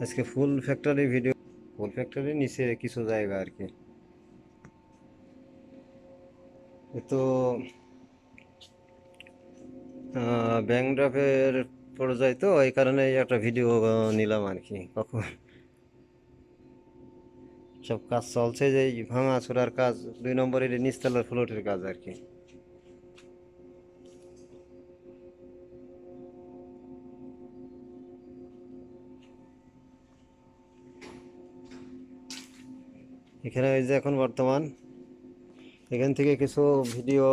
আজকে ফুল factory video, ফুল factory নিচে কিছু জায়গা আর কি। তো ব্যাংক ড্রাফের পর্যায়ে তো এই কারণে একটা ভিডিও নিলাম আর কি। কখন সব কাজ চলছে, যে এই ভাঙা চোরার কাজ, 2 নম্বরের নিচতলার ফ্লোটের কাজ আর কি। এখানে ওই যে এখন বর্তমান এখান থেকে কিছু ভিডিও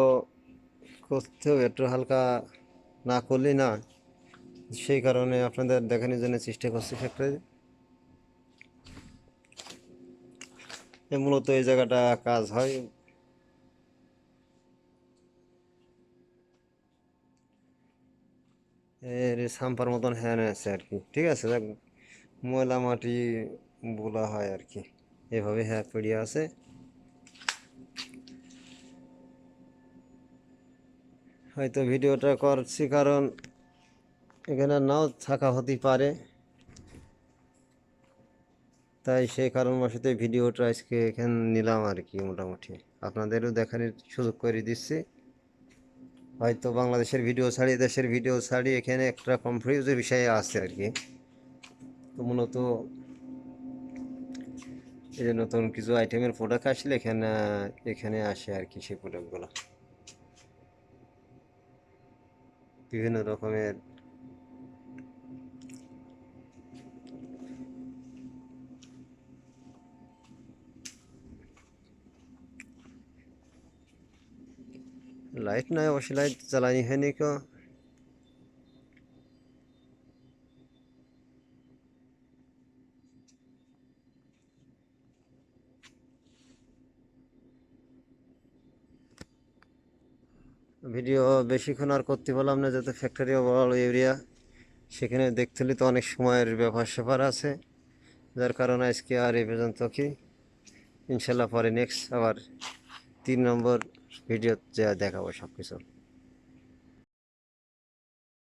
করতেও একটু হালকা না করলেই না, সেই কারণে আপনাদের দেখানোর জন্য চেষ্টা করছি ফ্যাক্টরি। মূলত এই জায়গাটা কাজ হয়। এর সাম্পার মতন হ্যান আছে আর কি, ঠিক আছে। দেখ, ময়লা মাটি বলা হয় আর কি, এভাবে হ্যাঁ পড়িয়া আছে। হয়তো ভিডিওটা করছি কারণ এখানে নাও থাকা হতে পারে, তাই সেই কারণবশত ভিডিওটা আজকে এখানে নিলাম আর কি। মোটামুটি আপনাদেরও দেখানোর সুযোগ করে দিচ্ছি। হয়তো বাংলাদেশের ভিডিও ছাড়ি, দেশের ভিডিও ছাড়ি, এখানে একটা কনফিউজের বিষয় আছে আর কি। তো মূলত এই যে নতুন কিছু আইটেমের প্রোডাক্ট আসলে এখানে এখানে আসে আর কি। সেই প্রোডাক্টগুলো বিভিন্ন রকমের। লাইট নাই, অবশ্যই লাইট জ্বালানি হয়নি কেউ। ভিডিও বেশিক্ষণ আর করতে পারলাম না, যাতে ফ্যাক্টরি ওভারঅল এরিয়া সেখানে দেখতে হলে তো অনেক সময়ের ব্যাপার স্যাপার আছে, যার কারণে আজকে আর এই পর্যন্ত কি। ইনশাল্লাহ পরে নেক্সট আবার 3 নম্বর ভিডিও যা দেখাবো সব কিছু।